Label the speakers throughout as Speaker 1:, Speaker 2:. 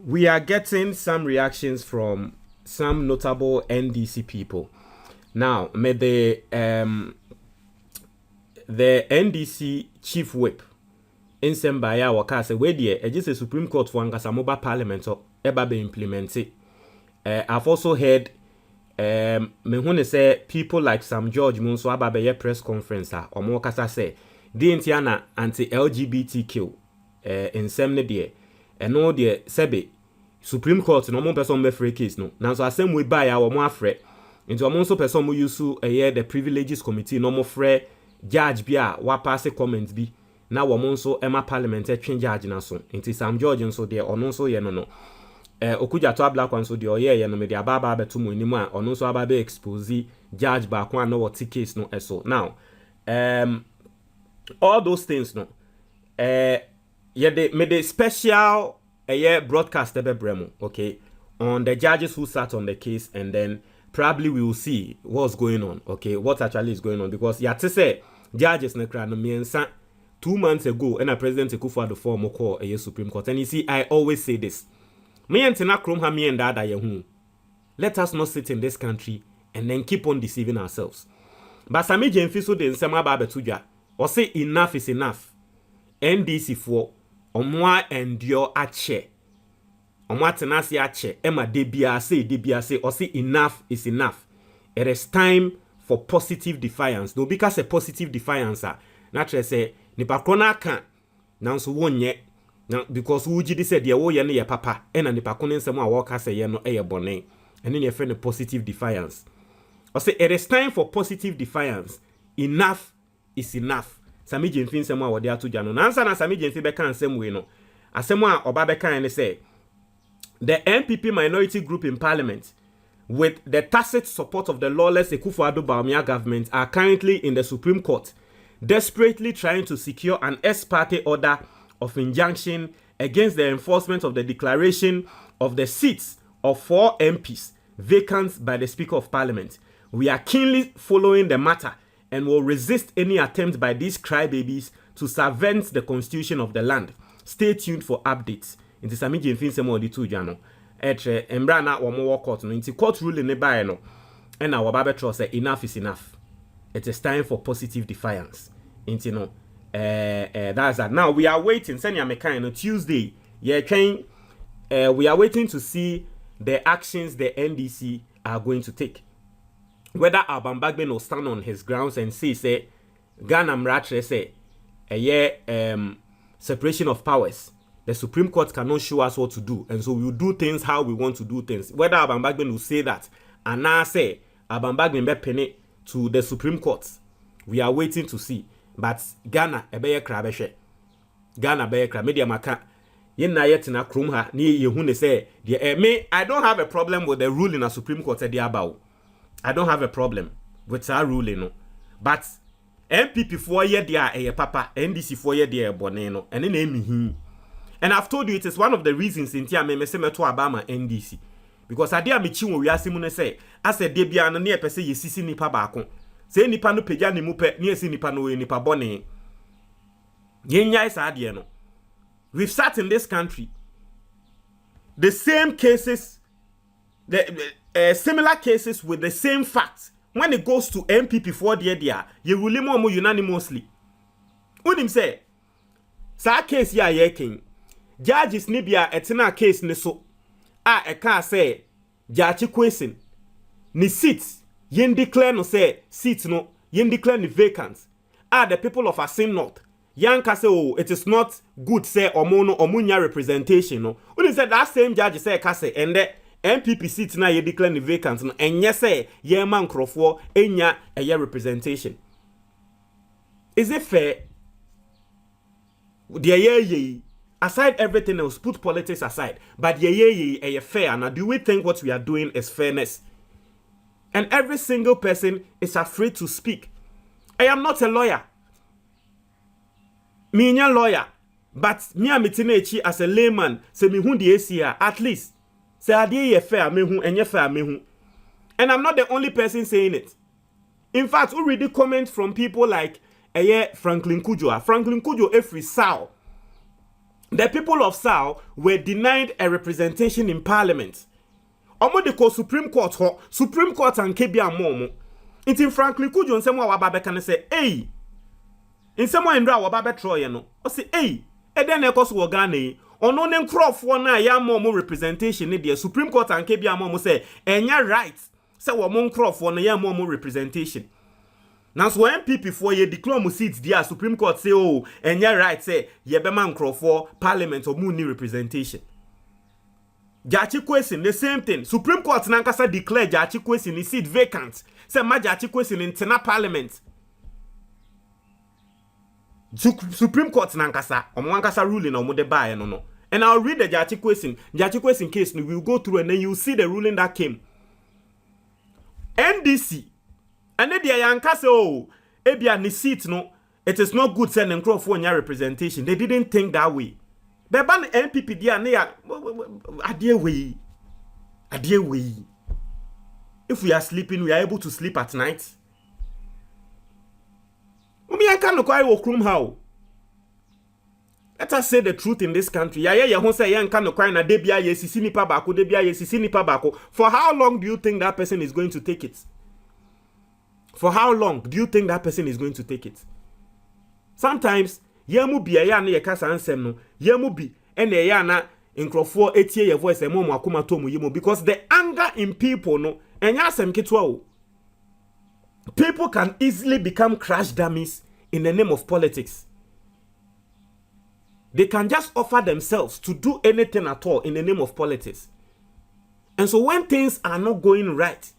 Speaker 1: we are getting some reactions from some notable NDC people. Now, may the NDC chief whip in Sembaya wakase we die just a Supreme Court for Angasamoba Parliament eba be implemented. I've also heard me when say people like Sam George Munso aba press conference or more kasa say the Indiana anti-LGBTQ in sem ne de and no de sebe Supreme Court no more person be free case no now so asem we buy our more afre into among so person we use the privileges committee no more free judge bia wa pass comments bi na wo monso ema parliament twin judge na so into Sam George nso de ono so ye no okuja to black one so de oye no me de ababa beto mu nimu a ono so ababa expose judge back one no what case no eso now all those things no de me the special broadcast ebe bremo okay on the judges who sat on the case, and then probably we will see what's going on, okay, what actually is going on, because ya to say judges na kra no miensa 2 months ago and a president Akufo-Addo form call a Supreme Court. And you see, I always say this, me and Tina Krom ha me and dada ye let us not sit in this country and then keep on deceiving ourselves. But Sammy Gyamfi so de nsema ba betuja or say enough is enough. NDC for omwa endure ache omwa tenasi ache ema debia say or say enough is enough. It is time for positive defiance. No, because a positive defiance naturally say nipa krona kan nanso wonye na because wuji di say de wo ye no ye papa ena nipa krona nsem a wo ka say ye no ye bone ene ne fe no positive defiance. I say it is time for positive defiance. Enough is enough. Sammy Gyamfi nsem a wo de ato dwa no nansa na Sammy Gyamfi be kan nsem we no asem a oba be kan ne say the NPP minority group in parliament with the tacit support of the lawless Akufo-Addo government are currently in the Supreme Court desperately trying to secure an ex parte order of injunction against the enforcement of the declaration of the seats of 4 MPs vacant by the Speaker of Parliament. We are keenly following the matter and will resist any attempt by these crybabies to subvert the constitution of the land. Stay tuned for updates. Inti Sammy Gyamfi nsem odi tu dwa etre embra na wo mo court no inti court ruling ne bae no and na wo ba betro say enough is enough. It is time for positive defiance. Inti no that's that. Now we are waiting senior mekan no Tuesday we are waiting to see the actions the NDC are going to take. Whether Alban Bagbin will stand on his grounds and say Ghana mratre say separation of powers. The Supreme Court cannot show us what to do, and so we will do things how we want to do things. Whether Alban Bagbin will say that, and now say Alban Bagbin be penny to the Supreme Court, we are waiting to see. But Ghana ebeye krabeshe, Ghana beye krab. Media maka yen na yet na krum ha ni yehune say me. I don't have a problem with the ruling of Supreme Court about. I don't have a problem with our ruling, no. But MPP 4 year dia papa, NDC 4 year dia boneno, and then him. And I've told you it is one of the reasons in Tia me say to Obama NDC. Because I dear me chiwo we asimune say, as a debia no near pese ye sisi nipa baako. Say nipa no peja ni mupe, ni esi nipa no we nipa bone. Yenya is adie no. We've sat in this country. The same cases, similar cases with the same facts. When it goes to MPP 4 dia, you will more unanimously. Unim say, sa case ya yeking. Judges nibia etina case ne so e ka say judge question ni seats yen declare no say seats no yen declare ni vacant the people of Asin North yanka say oh it is not good say omunya representation no when say that same judge say ka say and the MPP seat na ye declare ni vacant no enye say ye man krofo enya eye representation. Is it fair? The aside everything else, put politics aside, but ye fair. And do we think what we are doing is fairness? And every single person is afraid to speak. I am not a lawyer. Me a lawyer, but me a mitinechi as a layman. Say me hun the ACR at least. Say adie fair me hun enye fair me hun. And I'm not the only person saying it. In fact, we read the comments from people like Franklin Kujo. Franklin Kujo every sow. the people of Sao were denied a representation in parliament. Omo de ko Supreme Court ho, Supreme Court and Kebia Momo. Inti Franklin Kudjo nsemo wa baba kan say, "Hey, nsemo ndra wa baba troye no." O say, "Hey, e den e koso wo Ghana yi, ono ne nkrofo na ya momo representation ne de Supreme Court and Kebia Momo say, "Enya right, say wo mo nkrofo na ya momo representation." Now, so MPP for ye declare mu seats there, Supreme Court say, "Oh, and you're right, say ye be man for parliament or muni representation." Jachi question the same thing. Supreme Court nankasa declare Jachi question is seat vacant. Say ma Jachi question in Tena parliament. Supreme Court nankasa omwankasa ruling or mode buy no. And I'll read the Jachi question case. We will go through and then you see the ruling that came. NDC. And then the Yanka say, "Oh, ebia ni seat no, it is not good sending crowd for your representation." They didn't think that way. But ban NPP dia ne ya adie way. If we are sleeping, we are able to sleep at night. Umi yanka no kwai wo krum how. Let us say the truth in this country. Ya won say yanka no kwai na debia ye sisi nipa bako. For how long do you think that person is going to take it? For how long do you think that person is going to take it? Sometimes, yemu bi ya na ye kasa ansem no, yemu bi ene ya na nkrofo etie ye voice emo akoma to mu yemu because the anger in people no enya asem ketwa o. People can easily become crash dummies in the name of politics. They can just offer themselves to do anything at all in the name of politics. And so when things are not going right,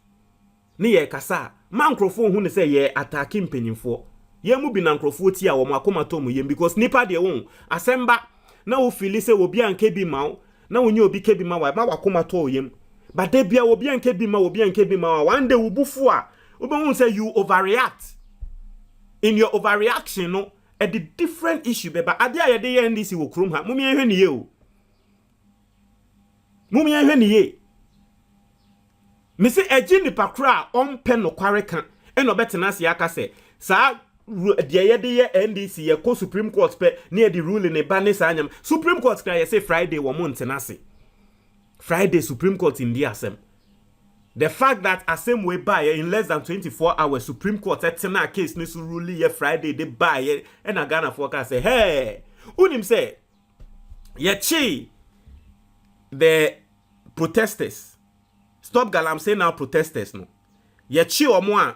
Speaker 1: ni ye kasa man microphone who say ye attacking pennyfo. Ye mu bi na microphone ti a wo makoma to mu yem because nipa de won asemba na wo feel say obi anke bi ma na wonye obi ke bi ma wa wakoma to yem. But de bia obi anke bi ma one day wo bufu a wo be say you overreact. In your overreaction no a the different issue be but ade a ye NDC wo krom ha mumi ehwe ni ye o. Mumi ehwe ni ye. Me say eji nipa kra ompe no kware kan eno betena se aka se sa de ye NDC ye ko Supreme Court pe near the ruling e ba ne sa anyam Supreme Court kra ye say Friday wo mo ntena se Friday Supreme Court in the asem the fact that asem we buy in less than 24 hours Supreme Court etena case ni su rule ye Friday they buy ye and a Ghana forecast say hey unim say ye chi the protesters. Stop galam say now protesters no. Ye chi omo a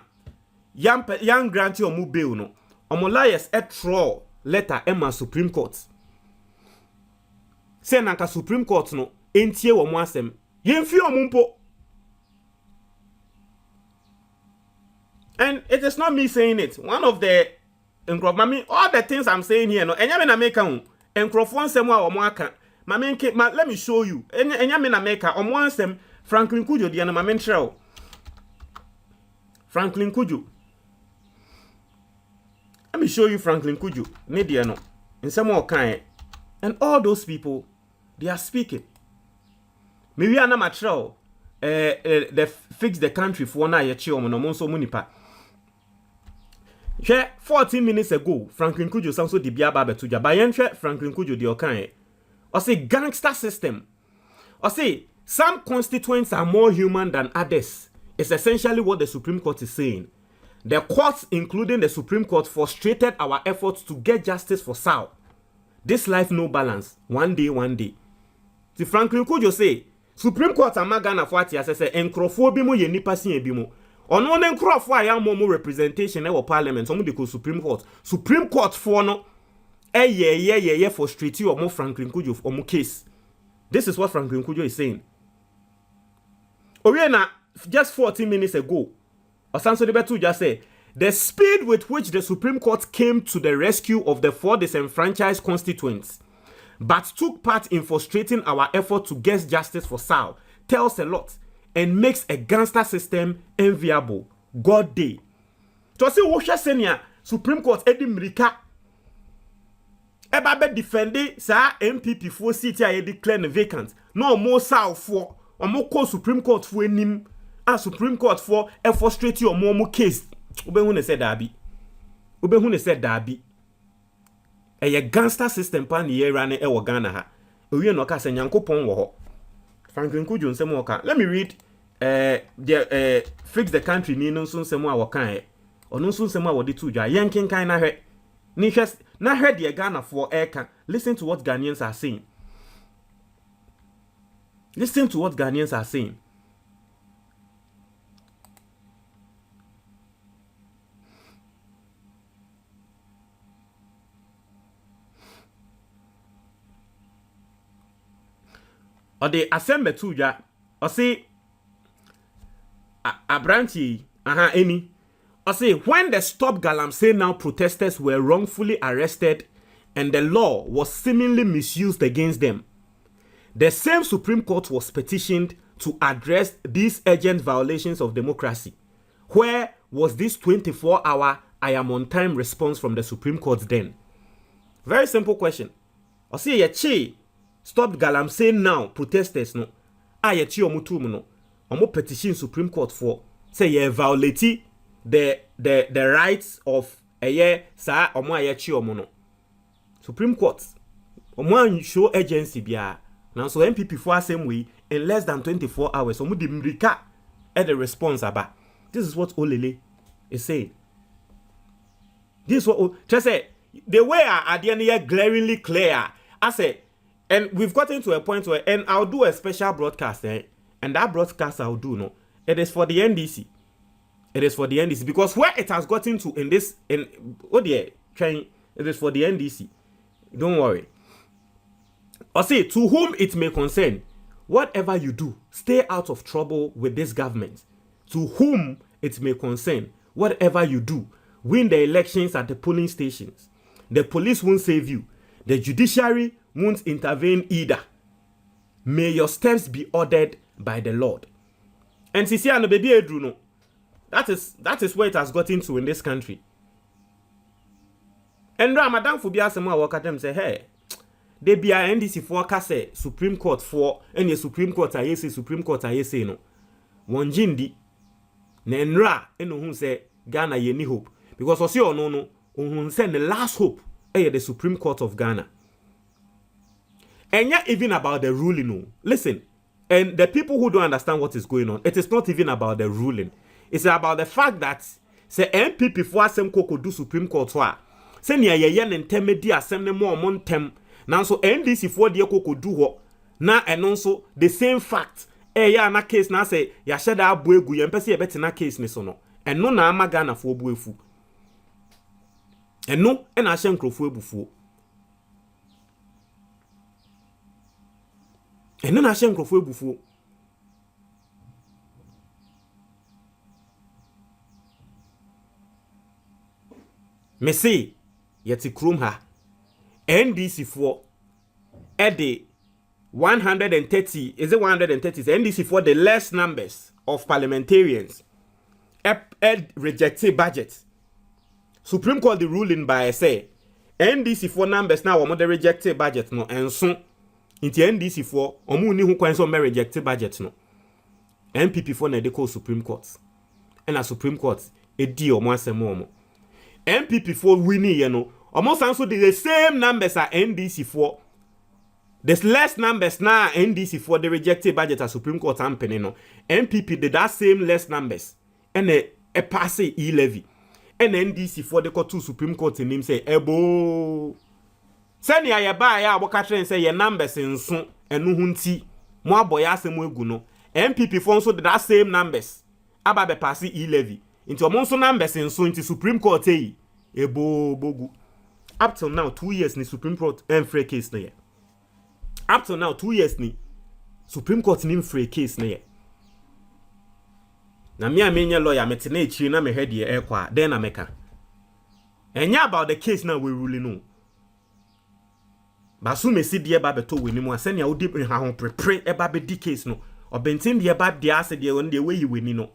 Speaker 1: young grantee omo bail no. Omo lawyers throw letter Emma Supreme Court. Say nanka Supreme Court no entie omo asem. Yemfi omo mpo. And it is not me saying it. One of the mami all the things I'm saying here no enya me na make am enkrofo nsem a omo aka. Mami let me show you. Enya me na make omo ansem Franklin Kudjo di anama mentrel. Franklin Kudjo. Let me show you Franklin Kudjo. Ne di ano. In some more kind. And all those people, they are speaking. Maybe anama trel. They fix the country for na ye chi omo no monso munipa. Here 14 minutes ago, Franklin Kudjo sanso di bia ba betuja. Ba yen Franklin Kudjo di okan. O say gangster system. O say some constituents are more human than others. It's essentially what the Supreme Court is saying. The courts, including the Supreme Court, frustrated our efforts to get justice for Sao. This life no balance. One day. The Franklin Kudjo say, Supreme Court amagana fuati asese enkrofo bi mo ye nipa sin bi mo. Ono ne enkrofo aya mo representation e wo parliament omo de ko Supreme Court. Supreme Court for no ye frustrate you omo Franklin Kudjo omo case. This is what Franklin Kudjo is saying. Oriana, just 14 minutes ago, Osanso Debetu just said, the speed with which the Supreme Court came to the rescue of the 4 disenfranchised constituents, but took part in frustrating our effort to get justice for Sao, tells a lot and makes a gangster system enviable. God day. To say Wosha Senior, Supreme Court Eddie Mrika, Ebabe defended sa MPP 4 seat a declared vacant. No more Sao for. Omo call Supreme Court for enim a Supreme Court for a frustrate your momo case. Ube hune said Dabi. A gangster system pan ye rane e wo Ghana ha. Owie no ka se Nyankopon wo ho. Franklin Kujo nsem wo ka. Let me read fix the country ni no nso nsem a wo kan e. Ono nso nsem a wo de tu dwa. Yenkin kan na hwe. Ni hwe na hwe de Ghana for e kan. Listen to what Ghanaians are saying. Listen to what Ghanaians are saying. Or the assembly to ya, or say a branchy, any. Or say when the Stop Galamsey Now protesters were wrongfully arrested and the law was seemingly misused against them, the same Supreme Court was petitioned to address these urgent violations of democracy. Where was this 24-hour I am on time response from the Supreme Court then? Very simple question. Or say ye Stop Galamsey Now protesters no ye omutum no omo petition Supreme Court for say ye violate the rights of sa omo aye omo no Supreme Court omo show agency bia now so MPP for same way in less than 24 hours omo di mrika at the response aba. This is what Olele is saying. This is what just say the way at the end here glaringly clear. I say, and we've gotten to a point where, and I'll do a special broadcast, and that broadcast I'll do, no, it is for the NDC. It is for the NDC because where it has gotten to in this, it is for the NDC. Don't worry. Or say, to whom it may concern, whatever you do, stay out of trouble with this government. To whom it may concern, whatever you do, win the elections at the polling stations. The police won't save you. The judiciary won't intervene either. May your steps be ordered by the Lord. And Sisi and baby Edruno. That is where it has gotten to in this country. And Ramadan for biya sema work at them say, hey, they be a NDC for kase Supreme Court for any Supreme Court ayese Supreme Court ayese no. Wanjindi na enra eno hun say Ghana ye ni hope because osi ono no hun say the last hope the Supreme Court of Ghana. And yet even about the ruling, no. Listen, and the people who don't understand what is going on, it is not even about the ruling. It's about the fact that say MPP for some koko do Supreme Court wa. Say ni ayeyen intermediate assembly more montem. Now so NDC for the koko do ho. Na and also the same fact. Ya na case na say ya sheda abuegu yempese yebeti na case ni so no. And no na ama Ghana for buefu. And no, and I shan't crofo before. And then I shan't crofo before. Me say, yeti krum ha. NDC for Eddie 130. Is it 130? NDC for the less numbers of parliamentarians. Rejected budget. Supreme Court the ruling by say NDC for numbers now omo the rejected budget no and so into NDC for omo ni hu kwan so me rejected budget no MPP for na dey call Supreme Court and a Supreme Court e di omo asem omo MPP for winning ye no omo san so the same numbers are NDC for there's less numbers now NDC for the rejected budget as Supreme Court ampene no MPP did that same less numbers and a pass e-levy. And NDC for the court to Supreme Court in him say, Ebo. Send ya buy ya wakatre and say your numbers in soon and no hunti. More boyase guno. MPP for also that same numbers. Ababe pass e-levy. Into a monster numbers in soon into Supreme Court. Ebo bogu. Up till now, 2 years ni Supreme Court and free case na ye. Up till now, 2 years ni Supreme Court ni free case na ye. Na me amenya lawyer metene echi na me head ye ekwa then na meka. Enya about the case now we ruling no. Basu me si de ba beto weni mu asene a odi ha ho prepare e ba be di case no. Obentin de ba de ase de won de we yi weni no.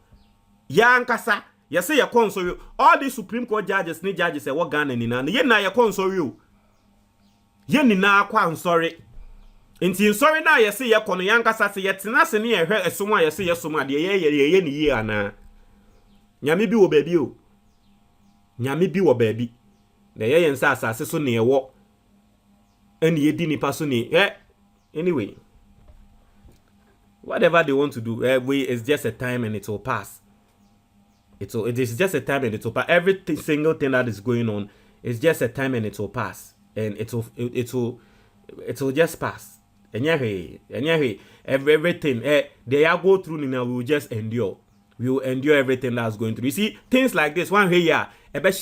Speaker 1: Ya nkasa ye say ye consori all the Supreme Court judges ni judges e wo Ghana ni na ye na ye consori o. Ye ni na akwa nsori. Inti nsori na ye say ye kono ya nkasa se ye tena se ne ye hwe esomo a ye say ye somo de ye ni ye ana. Nyame bi wo baabi o. Nyame bi wo baabi. Na ye nsa asase so ne ye wo and ye dini pasuni. Anyway, whatever they want to do, it's just a time and it will pass. It is just a time and it will pass. Every single thing that is going on is just a time and it will pass, and it will just pass. And everything they are go through now, we will just endure. We will endure everything that's going through. You see, things like this, one here, look at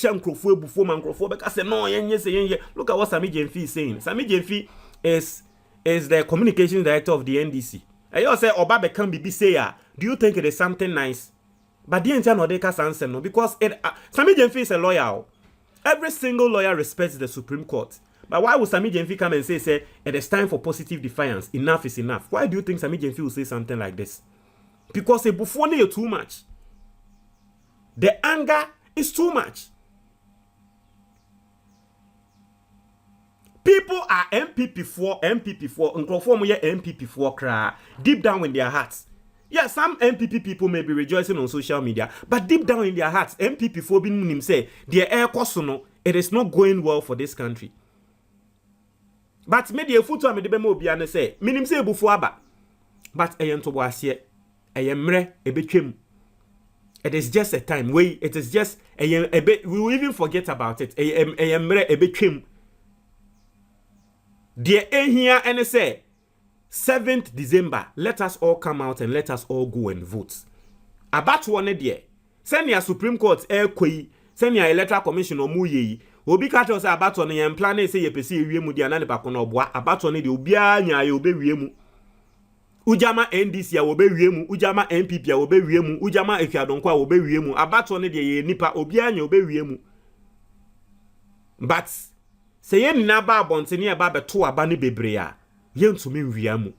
Speaker 1: what Sammy Gyamfi is saying. Sammy Gyamfi is the communications director of the NDC. And you say, Obabe can be say, do you think it is something nice? But the entire Nodeka answer no, because Sammy Gyamfi is a lawyer. Every single lawyer respects the Supreme Court. But why would Sammy Gyamfi come and say it is time for positive defiance? Enough is enough. Why do you think Sammy Gyamfi will say something like this? Because a buffon is too much. The anger is too much. People are MPP4, MPP4 cry deep down in their hearts. Yeah, some MPP people may be rejoicing on social media, but deep down in their hearts, MPP4 bin say their air cosono, it is not going well for this country. But media futu me de be mo bia ne say, minim say bufu aba. But to boasie, mre ebetwem. It is just a time. It is just we will even forget about it. Mre ebetwem. Dear here and say 7th December, let us all come out and let us all go and vote. About one dear. Send your Supreme Court send your Electoral Commission or muye. Obi catch us about one and plan say ye pesi wiemu dia na le bakono boa about one de obi anya ye obe wiemu. Ujama NDC ya obe wiemu, ujama NPP ya obe wiemu, ujama Efiadonkwa obe wiemu. About one de ye nipa obi anya obe wiemu. But say ye ni na ba bonteni e ba beto aba ne bebre a yentumi wiamu.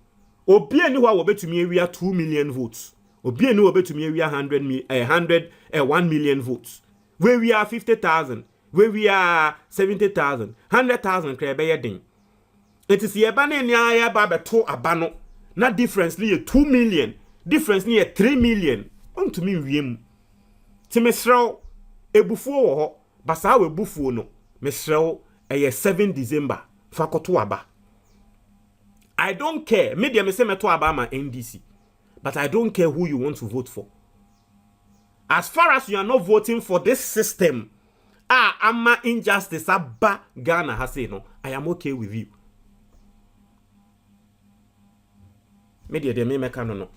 Speaker 1: Obi ani ho a obetumi awia 2 million votes. Obi ani obetumi awia 1 million votes. Where we are 50,000, where we are 70,000, 100,000 kra be yedin. It is ye ba ne nya ba beto aba no. Na difference ni 2 million, difference ni 3 million. Ontumi wiamu. Ti mesrew ebufuo wo ho, basa we bufuo no. Mesrew 7 December fakoto aba. I don't care. Media me say me to Obama NDC. But I don't care who you want to vote for. As far as you are not voting for this system, ama injustice abba Ghana has say no, I am okay with you. Media de me meka no.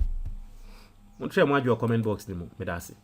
Speaker 1: Mo try mo adwo comment box ni mo, me da say.